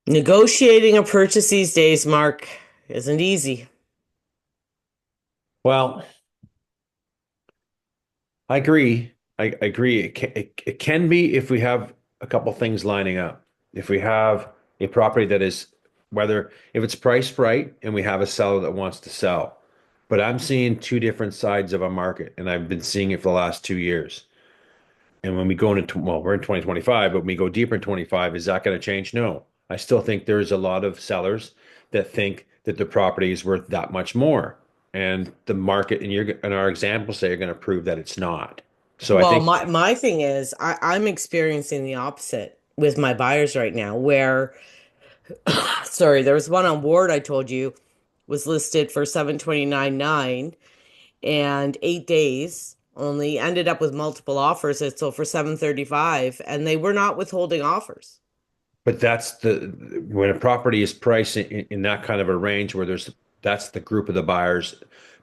Negotiating a purchase these days, Mark, isn't easy. Well, I agree. I agree. It can be if we have a couple things lining up. If we have a property that is, whether if it's priced right and we have a seller that wants to sell. But I'm seeing two different sides of a market, and I've been seeing it for the last 2 years. And when we go into, well, we're in 2025, but when we go deeper in 25, is that going to change? No. I still think there's a lot of sellers that think that the property is worth that much more. And the market and our examples say are going to prove that it's not. So I Well, think, my thing is I'm experiencing the opposite with my buyers right now, where sorry, there was one on Ward I told you was listed for 729.9 and 8 days only ended up with multiple offers. It's so for 735 and they were not withholding offers. but when a property is priced in that kind of a range where that's the group of the buyers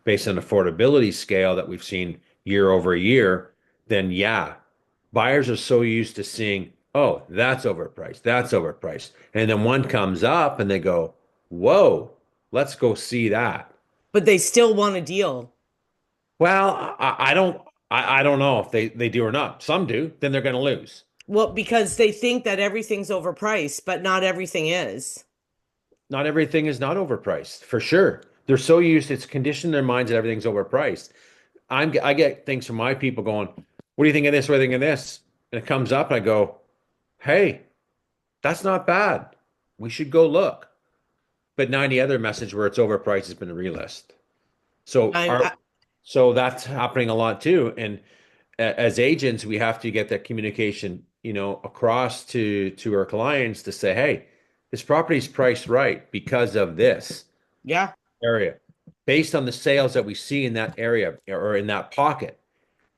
based on affordability scale that we've seen year over year, then yeah, buyers are so used to seeing, oh, that's overpriced. And then one comes up and they go, whoa, let's go see that. But they still want a deal. Well, I don't know if they do or not. Some do, then they're going to lose. Well, because they think that everything's overpriced, but not everything is. Not everything is not overpriced, for sure. They're so used, it's conditioned their minds that everything's overpriced. I get things from my people going, what do you think of this? What do you think of this? And it comes up and I go, hey, that's not bad. We should go look. But 90 other message where it's overpriced has been a relist. So I'm our so that's happening a lot too. And as agents, we have to get that communication, across to our clients to say, hey, this property is priced right because of this yeah. area, based on the sales that we see in that area or in that pocket.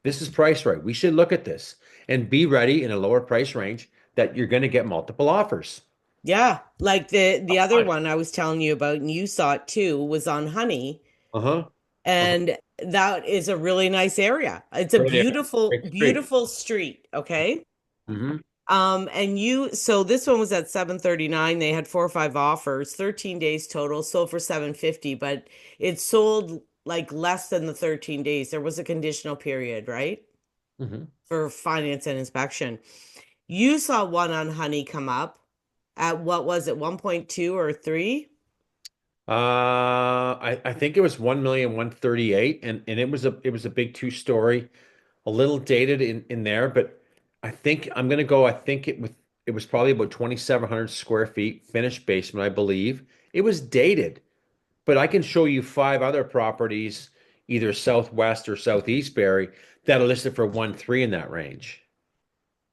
This is priced right. We should look at this and be ready in a lower price range that you're going to get multiple offers. Yeah. Like the other one I was telling you about, and you saw it too, was on Honey. Uh-huh. Uh-huh. And that is a really nice area. It's a Great area. beautiful, Great street. beautiful street. Okay. Hmm. So this one was at 739. They had 4 or 5 offers, 13 days total, sold for 750, but it sold like less than the 13 days. There was a conditional period, right? Hmm. For finance and inspection. You saw one on Honey come up at what was it, 1.2 or 3? I think it was 1,138,000, and it was a big two-story, a little dated in there, but I think I'm gonna go. I think it was probably about 2,700 square feet, finished basement, I believe. It was dated, but I can show you five other properties, either southwest or southeast Barrie, that are listed for 1.3 in that range.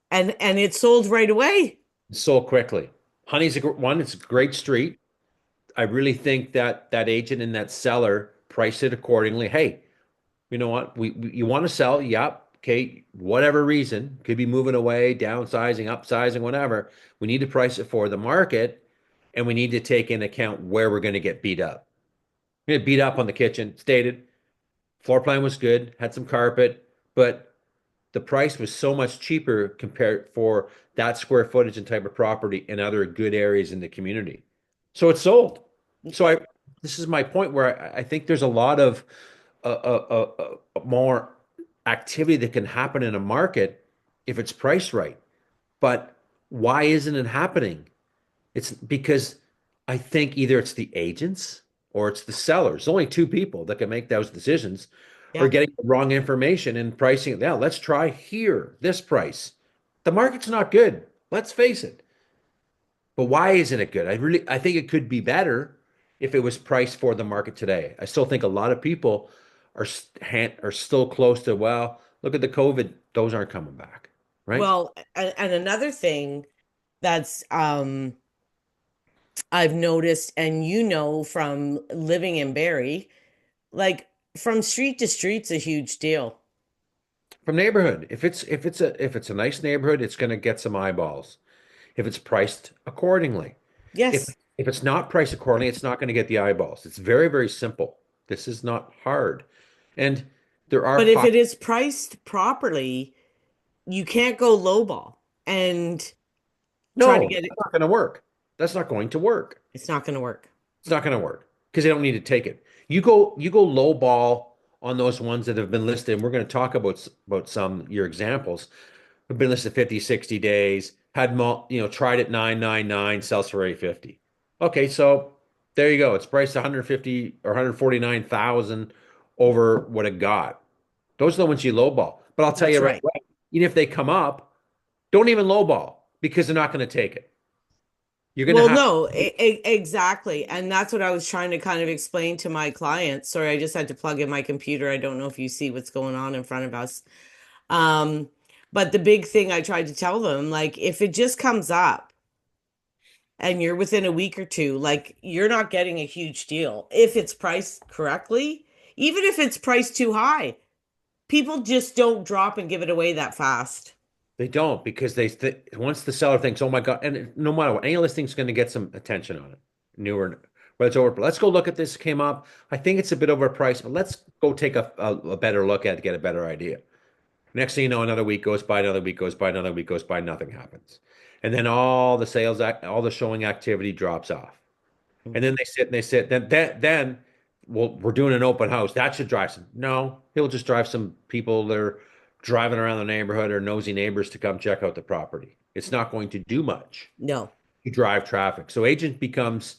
And it sold right away. Sold quickly. Honey's one. It's a great street. I really think that that agent and that seller price it accordingly. Hey, you know what? You want to sell? Yep. Okay. Whatever reason, could be moving away, downsizing, upsizing, whatever. We need to price it for the market, and we need to take into account where we're going to get beat up. We're going to beat up on the kitchen. Stated floor plan was good, had some carpet, but the price was so much cheaper compared for that square footage and type of property in other good areas in the community. So it sold. So this is my point where I think there's a lot of more activity that can happen in a market if it's priced right. But why isn't it happening? It's because I think either it's the agents or it's the sellers. There's only two people that can make those decisions, or Yeah. getting the wrong information and pricing it. Yeah, let's try here, this price. The market's not good. Let's face it. But why isn't it good? I think it could be better if it was priced for the market today. I still think a lot of people are still close to, well, look at the COVID, those aren't coming back, right? Well, and another thing that's I've noticed, and you know from living in Barrie, like from street to street's a huge deal. From neighborhood. If it's a nice neighborhood, it's going to get some eyeballs. If it's priced accordingly. If Yes. if it's not priced accordingly, it's not going to get the eyeballs. It's very, very simple. This is not hard. And there are But if it pockets. is priced properly, you can't go lowball and try to No, get it. that's not going to work. That's not going to work. It's not going to work. It's not going to work because they don't need to take it. You go low ball on those ones that have been listed. And we're going to talk about some your examples. Have been listed 50, 60 days, tried at 999, sells for 850. Okay, so there you go. It's priced 150 or 149,000 over what it got. Those are the ones you lowball. But I'll tell you That's right right. away, even if they come up, don't even lowball because they're not going to take it. You're going to Well, have no, exactly. And that's what I was trying to kind of explain to my clients. Sorry, I just had to plug in my computer. I don't know if you see what's going on in front of us. Um, but the big thing I tried to tell them, like, if it just comes up and you're within a week or two, like, you're not getting a huge deal if it's priced correctly, even if it's priced too high. People just don't drop and give it away that fast. they don't because once the seller thinks, oh my God, and no matter what, any listing's going to get some attention on it, newer, but it's over. Let's go look at this. Came up. I think it's a bit overpriced, but let's go take a better look at it to get a better idea. Next thing you know, another week goes by, another week goes by, another week goes by, nothing happens. And then all the showing activity drops off. And then they sit and they sit. Then well, we're doing an open house. That should drive some. No, he'll just drive some people that are driving around the neighborhood or nosy neighbors to come check out the property. It's not going to do much No. to drive traffic. So agent becomes,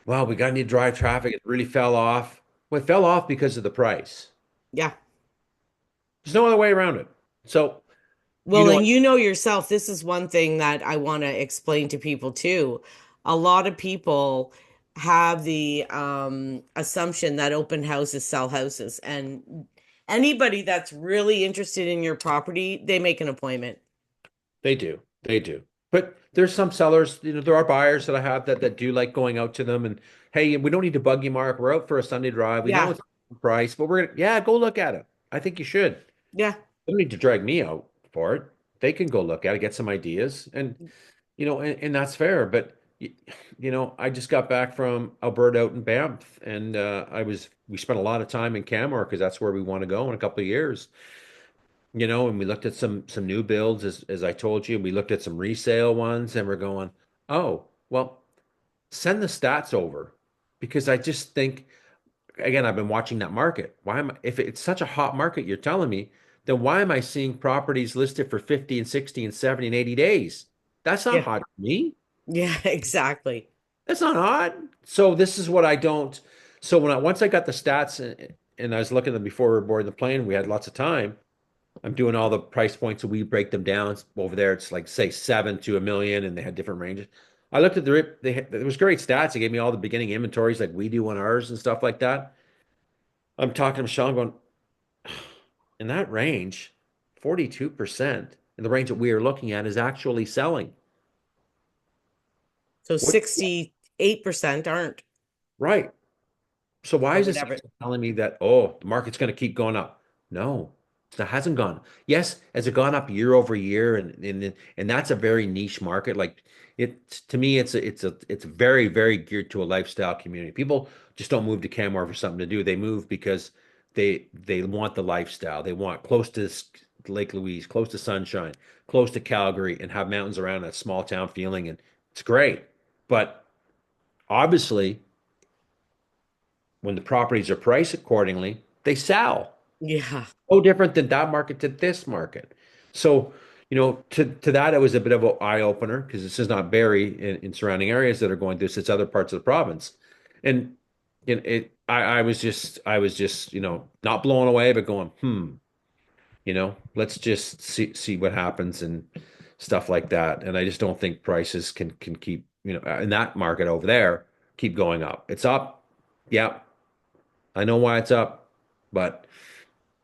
well, we got to need to drive traffic. It really fell off. Well, it fell off because of the price. Yeah. There's no other way around it. So, you Well, know and what? you know yourself, this is one thing that I want to explain to people too. A lot of people have the assumption that open houses sell houses, and anybody that's really interested in your property, they make an appointment. They do. They do. But there's some sellers, there are buyers that I have that do like going out to them and, hey, we don't need to bug you, Mark. We're out for a Sunday drive. We know Yeah. it's a price, but yeah, go look at it. I think you should. Yeah. They don't need to drag me out for it. They can go look at it, get some ideas, and that's fair. But I just got back from Alberta out in Banff, and we spent a lot of time in Canmore because that's where we want to go in a couple of years. And we looked at some new builds as I told you, and we looked at some resale ones, and we're going, oh, well, send the stats over because I just think again, I've been watching that market. If it's such a hot market, you're telling me, then why am I seeing properties listed for 50 and 60 and 70 and 80 days? That's not Yeah. hot to me. Yeah, exactly. That's not hot. So this is what I don't. So once I got the stats and I was looking at them before we were boarding the plane, we had lots of time. I'm doing all the price points, so we break them down. Over there, it's like say 7 to 1 million, and they had different ranges. I looked at it was great stats. They gave me all the beginning inventories like we do on ours and stuff like that. I'm talking to Michelle, I'm going, in that range, 42% in the range that we are looking at is actually selling. So What? 68% aren't, Right. So why or is this whatever. telling me that, oh, the market's going to keep going up? No, it hasn't gone. Yes, has it gone up year over year? And that's a very niche market. Like to me, it's very, very geared to a lifestyle community. People just don't move to Canmore for something to do. They move because they want the lifestyle. They want close to Lake Louise, close to sunshine, close to Calgary, and have mountains around that small town feeling. And it's great. But obviously, when the properties are priced accordingly, they sell. Yeah. No different than that market to this market. So, to that, it was a bit of an eye opener because this is not Barrie in surrounding areas that are going through this. It's other parts of the province. And I was just, not blown away, but going, let's just see what happens and stuff like that. And I just don't think prices can keep, in that market over there, keep going up. It's up. Yeah, I know why it's up, but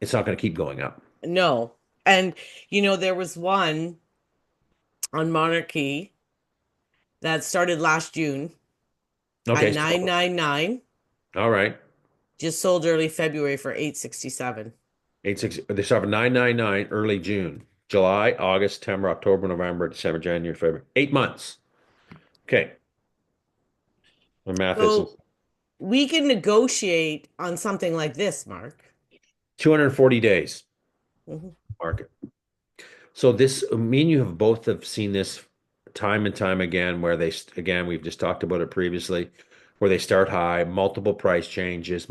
it's not going to keep going up. No. And there was one on Monarchy that started last June at Okay, so 999, all right. just sold early February for 867. 86. They start at 999 early June, July, August, September, October, November, December, January, February. 8 months. Okay. My math isn't So we can negotiate on something like this, Mark. 240 days Mhm. market. So me and you have both have seen this time and time again where again, we've just talked about it previously, where they start high, multiple price changes,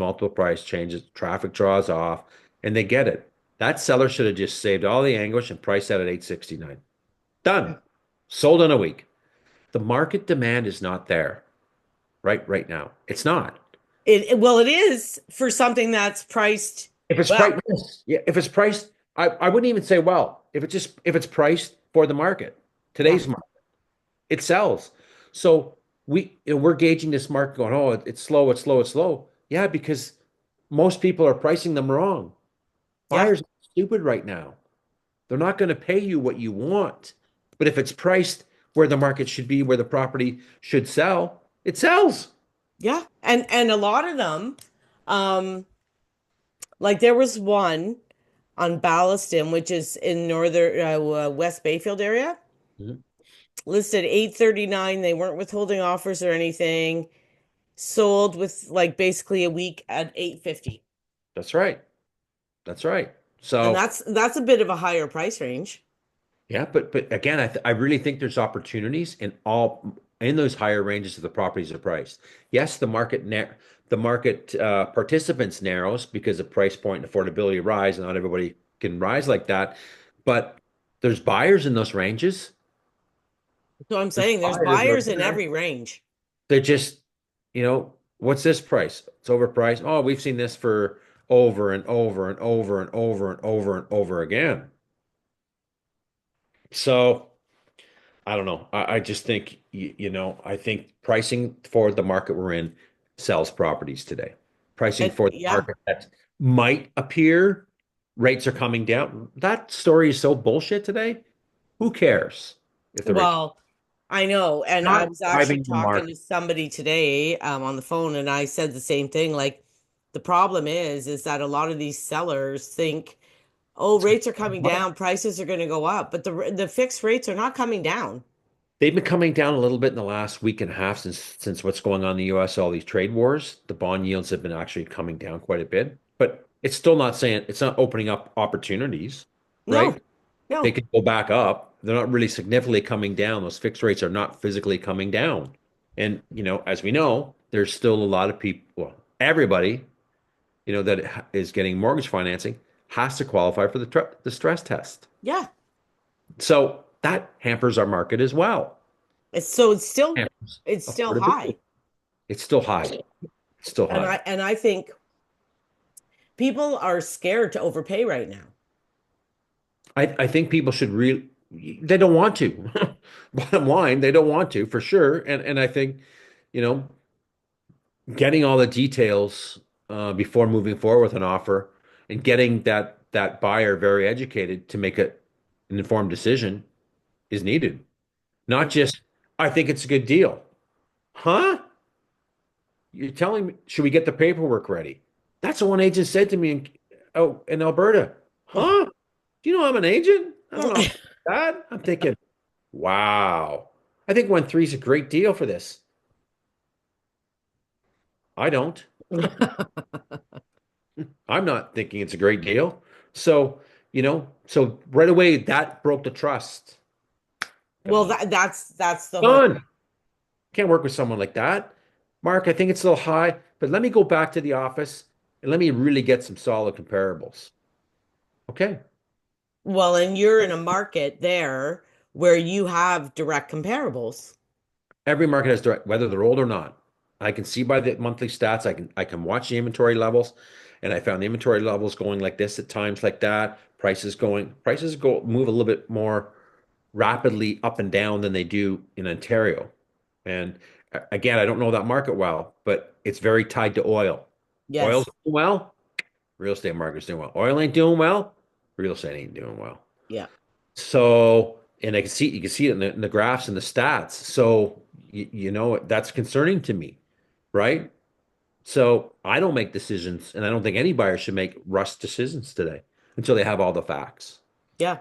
traffic draws off, and they get it. That seller should have just saved all the anguish and priced that at 869. Done. Sold in a week. The market demand is not there right now. It's not. Well, it is for something that's priced If it's well. priced, yes. Yeah, if it's priced, I wouldn't even say well. If it's priced for the market, Yeah, today's market, it sells. So we're gauging this market going, oh, it's slow, it's slow, it's slow. Yeah, because most people are pricing them wrong. yeah, Buyers are stupid right now. They're not going to pay you what you want. But if it's priced where the market should be, where the property should sell, it sells. yeah. And a lot of them, um, like there was one on Ballaston, which is in northern West Bayfield area, Mhm. listed 839. They weren't withholding offers or anything. Sold with like basically a week at 850. That's right. That's right. And So that's a bit of a higher price range. yeah, but again, I really think there's opportunities in those higher ranges of the properties are priced. Yes, the market participants narrows because of price point and affordability rise, and not everybody can rise like that. But there's buyers in those ranges. So I'm There's saying there's buyers that are buyers in there. every range. They're just, what's this price? It's overpriced. Oh, we've seen this for over and over and over and over and over and over again. So. I don't know. I just think, I think pricing for the market we're in sells properties today. Pricing And for the yeah, market that might appear rates are coming down. That story is so bullshit today. Who cares if the rates well, I know. And I not was actually driving the talking market? to somebody today on the phone, and I said the same thing. Like the problem is that a lot of these sellers think, oh, rates are coming down, prices are going to go up, but the fixed rates are not coming down. They've been coming down a little bit in the last week and a half since what's going on in the US, all these trade wars. The bond yields have been actually coming down quite a bit, but it's not opening up opportunities, No, right? They no. could go back up. They're not really significantly coming down. Those fixed rates are not physically coming down. And, as we know, there's still a lot of people, well, everybody, that is getting mortgage financing has to qualify for the stress test. Yeah. So that hampers our market as well. It's still Hampers it's still affordability. high. It's still high. It's still And high. I think people are scared to overpay right now. I think people should they don't want to. Bottom line, they don't want to for sure. And I think, you know, getting all the details before moving forward with an offer and getting that buyer very educated to make an informed decision is needed. Not just, I think it's a good deal. Huh? You're telling me, should we get the paperwork ready? That's what one agent said to me in Alberta. Huh? Do you know I'm an agent? I don't know that. I'm thinking, wow. I think 1.3 is a great deal for this. I don't. I'm not thinking it's a great deal. So, so right away that broke the trust. Well, Gone. that's the whole Gone. Can't work with someone like that. Mark, I think it's a little high, but let me go back to the office and let me really get some solid comparables. Okay. well, and you're in a market there where you have direct comparables. Every market has direct, whether they're old or not. I can see by the monthly stats. I can watch the inventory levels, and I found the inventory levels going like this at times like that. Prices go move a little bit more rapidly up and down than they do in Ontario. And again, I don't know that market well, but it's very tied to oil. Oil's Yes. doing well, real estate market's doing well. Oil ain't doing well, real estate ain't doing well. Yeah. So, and you can see it in the graphs and the stats. So, that's concerning to me, right? So I don't make decisions, and I don't think any buyer should make rush decisions today until they have all the facts. Yeah.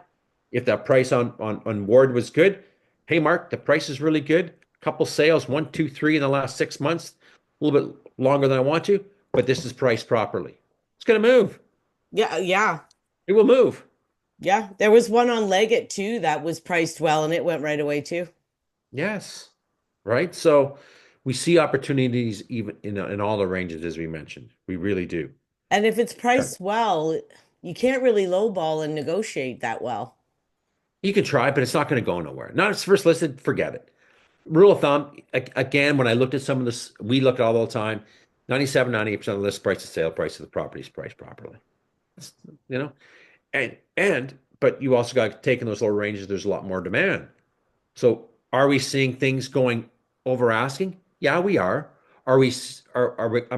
If that price on Ward was good, hey Mark, the price is really good. Couple sales, one, two, three in the last 6 months, a little bit longer than I want to, but this is priced properly. It's gonna move. Yeah. Yeah. It will move. Yeah. There was one on Leggett too that was priced well and it went right away too. Yes. Right. So we see opportunities even in all the ranges, as we mentioned. We really do. And if it's Yeah. priced well, you can't really lowball and negotiate that well. You can try, but it's not going to go nowhere. Not as first listed, forget it. Rule of thumb, again, when I looked at some of this, we look at all the time, 97, 98% of the list price to sale price of the property is priced properly. It's, you know, but you also got to take in those lower ranges, there's a lot more demand. So are we seeing things going over asking? Yeah, we are. Am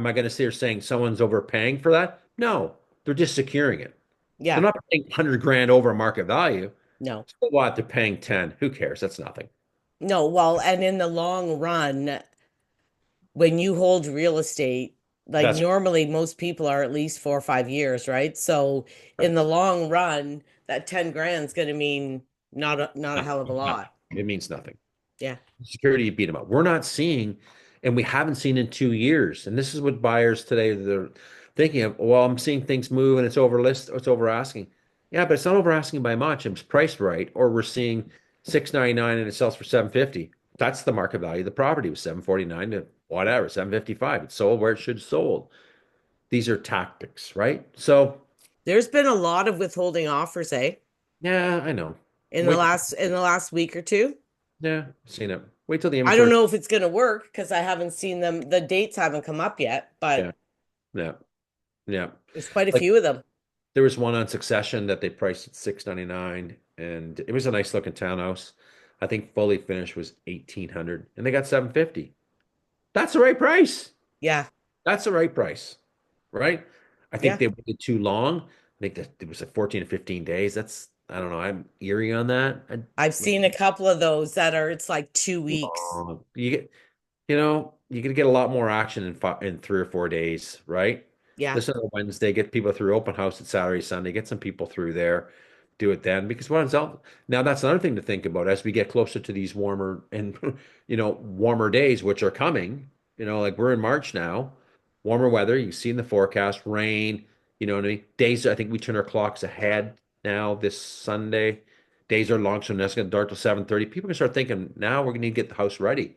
I going to sit here saying someone's overpaying for that? No, they're just securing it. They're Yeah. not paying 100 grand over market value. No. So what? They're paying 10. Who cares? That's nothing. No. Well, and in the long run, when you hold real estate, like That's normally most people are at least 4 or 5 years, right? So in the correct. long run, that 10 grand is going to mean not a hell of a Nothing. lot. It means nothing. Yeah. Security beat them up. We're not seeing, and we haven't seen in 2 years. And this is what buyers today they're thinking of. Well, I'm seeing things move and it's over list, it's over asking. Yeah, but it's not over asking by much. It's priced right, or we're seeing 699 and it sells for 750. That's the market value of the property was 749 to whatever, 755. It's sold where it should have sold. These are tactics, right? So There's been a lot of withholding offers, eh? yeah, I know. In the Wait, last week or two. yeah, seen it. Wait till the I don't inventory. know if it's going to work because I haven't seen them. The dates haven't come up yet, Yeah, but yeah, yeah. there's quite a Like few of them. there was one on Succession that they priced at 699, and it was a nice looking townhouse. I think fully finished was 1800, and they got 750. That's the right price. Yeah. That's the right price, right? I think Yeah. they waited too long. I think that it was like 14 to 15 days. That's I don't know. I'm eerie on that. I've seen a couple of those that are, it's like 2 weeks. You get you're gonna get a lot more action in 3 or 4 days, right? Yeah. Listen on Wednesday, get people through open house at Saturday, Sunday, get some people through there, do it then. Because what ends up now that's another thing to think about as we get closer to these warmer and warmer days, which are coming. Like we're in March now, warmer weather. You see in the forecast, rain. You know what I mean? Days. I think we turn our clocks ahead now this Sunday. Days are long, so it's gonna dark till 7:30. People can start thinking now we're gonna need to get the house ready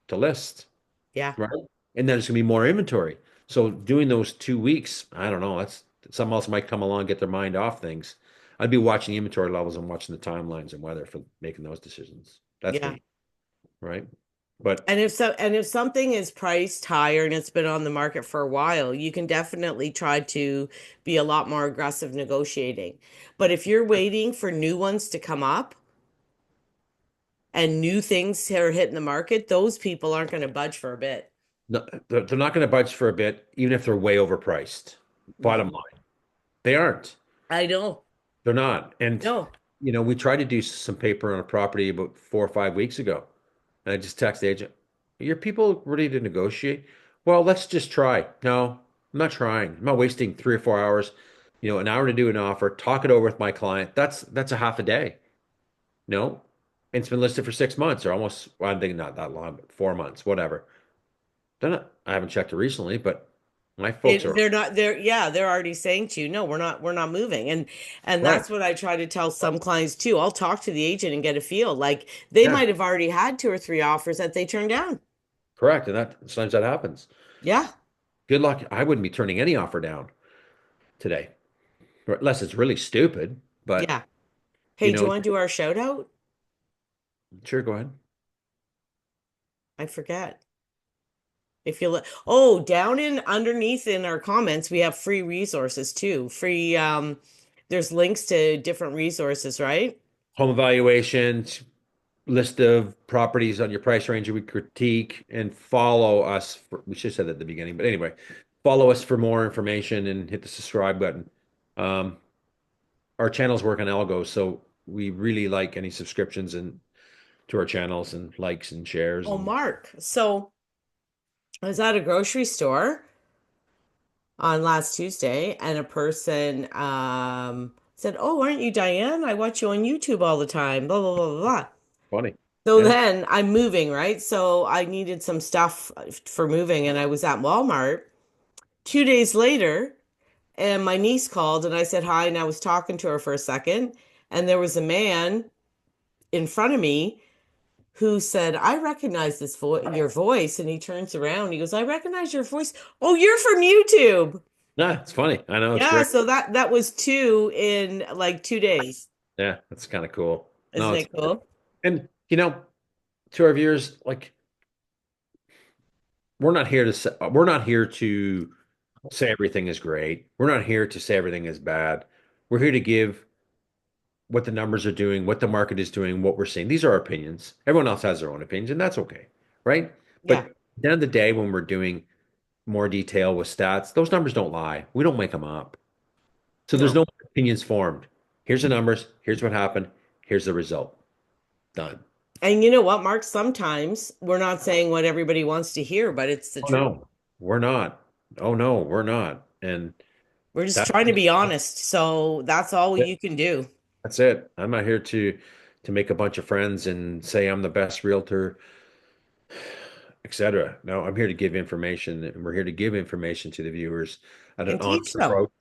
to list, Yeah. right? And then it's gonna be more inventory. So doing those 2 weeks, I don't know. That's someone else might come along and get their mind off things. I'd be watching the inventory levels and watching the timelines and weather for making those decisions. That's Yeah. me, right? But And if something is priced higher and it's been on the market for a while, you can definitely try to be a lot more aggressive negotiating. But if you're waiting for new ones to come up and new things are hitting the market, those people aren't going to budge for a bit. no, they're not going to budge for a bit, even if they're way overpriced. Bottom Mhm. line, they aren't. I know. They're not. And No. we tried to do some paper on a property about 4 or 5 weeks ago. And I just text the agent, are your people ready to negotiate? Well, let's just try. No, I'm not trying. I'm not wasting 3 or 4 hours, an hour to do an offer, talk it over with my client. That's a half a day. No. And it's been listed for 6 months or almost, well, I'm thinking not that long, but 4 months, whatever. I haven't checked it recently, but my folks are They're not yeah, they're already saying to you, no, we're not moving. And right. that's what I try to tell some clients too. I'll talk to the agent and get a feel. Like they Yeah, might have already had two or three offers that they turned down. correct. And that sometimes that happens. Yeah. Good luck. I wouldn't be turning any offer down today, unless it's really stupid. But Yeah. you Hey, do you know, want to do our shout out? sure, go ahead. I forget. If you look, oh, down in underneath in our comments, we have free resources too. Free, there's links to different resources, right? Home evaluations, list of properties on your price range we critique, and follow us we should have said that at the beginning, but anyway, follow us for more information and hit the subscribe button. Um, our channels work on algos, so we really like any subscriptions and to our channels and likes and shares Oh, and Mark. So I was at a grocery store on last Tuesday, and a person said, "Oh, aren't you Diane? I watch you on YouTube all the time." Blah blah blah blah blah. funny. So Yeah, then I'm moving, right? So I needed some stuff for moving, and I was at Walmart. 2 days later, and my niece called, and I said hi, and I was talking to her for a second, and there was a man in front of me who said, I recognize this vo your voice. And he turns around, he goes, I recognize your voice. Oh, you're from YouTube. Nah, it's funny. I know it's Yeah, great. so that was two in like 2 days. Yeah, that's kind of cool. No, Isn't it's it cool? and to our viewers, like we're not here to say everything is great. We're not here to say everything is bad. We're here to give what the numbers are doing, what the market is doing, what we're seeing. These are our opinions. Everyone else has their own opinions, and that's okay, right? But Yeah, at the end of the day, when we're doing more detail with stats, those numbers don't lie. We don't make them up. So there's no. no opinions formed. Here's the numbers. Here's what happened. Here's the result. Done. And you know what, Mark? Sometimes we're not saying what everybody wants to hear, but it's the Oh truth. no, we're not. Oh no, we're not. And We're just that trying to be honest. So that's all you can do. that's it. I'm not here to make a bunch of friends and say I'm the best realtor, etc. No, I'm here to give information, and we're here to give information to the viewers at an And teach honest them. approach.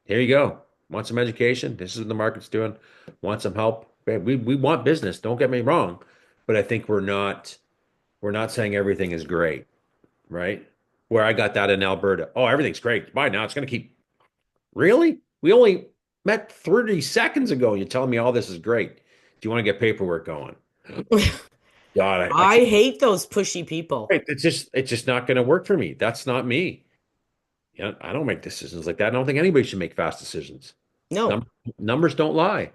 Here you go. Want some education? This is what the market's doing. Want some help? Okay, we want business. Don't get me wrong, but I think we're not saying everything is great, right? Where I got that in Alberta. Oh, everything's great. Why now? It's going to keep. Really? We only met 30 seconds ago. You're telling me all this is great. Do you want to get paperwork going? God, I I can't. hate those pushy people. Right. It's just not going to work for me. That's not me. Yeah, I don't make decisions like that. I don't think anybody should make fast decisions. No. Num Numbers don't lie.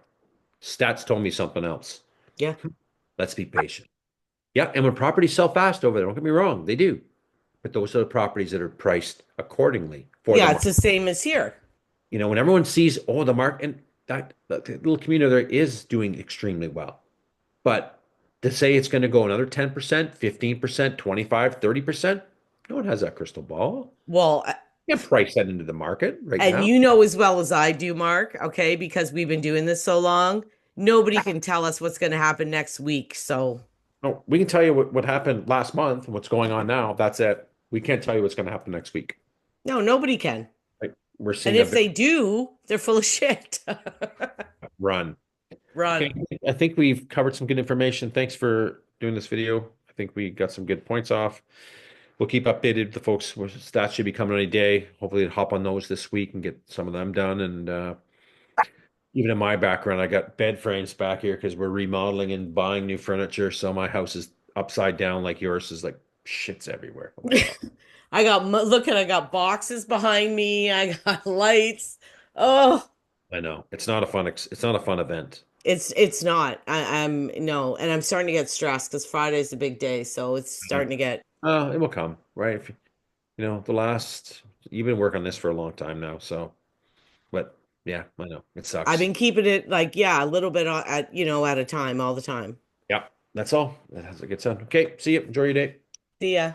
Stats told me something else. Yeah. Let's be patient. Yeah, and when properties sell fast over there, don't get me wrong, they do. But those are the properties that are priced accordingly for the Yeah, it's market. the same as here. When everyone sees, oh, the market, and that little community there is doing extremely well. But to say it's going to go another 10%, 15%, 25, 30%, no one has that crystal ball. Well, You can't price that into the market right and now. you know as well as I do, Mark, okay, because we've been doing this so long, nobody can tell us what's going to happen next week. So, No, we can tell you what happened last month and what's going on now. That's it. We can't tell you what's going to happen next week. no, nobody can. Like, we're And seeing a if big they do, they're full of shit. run. Okay, Run. I think we've covered some good information. Thanks for doing this video. I think we got some good points off. We'll keep updated. The folks, stats should be coming any day. Hopefully, hop on those this week and get some of them done. And even in my background, I got bed frames back here because we're remodeling and buying new furniture. So my house is upside down like yours is like shit's everywhere. Oh my God. I got boxes behind me. I got lights. Oh, I know. It's not a fun event. it's not. I'm no, and I'm starting to get stressed because Friday's a big day, so it's starting to get. It will come, right? The last you've been working on this for a long time now, so but yeah, I know. It I've sucks. been keeping it like yeah, a little bit at at a time, all the time. Yeah, that's all. That has to get done. Okay, see you. Enjoy your day. See ya.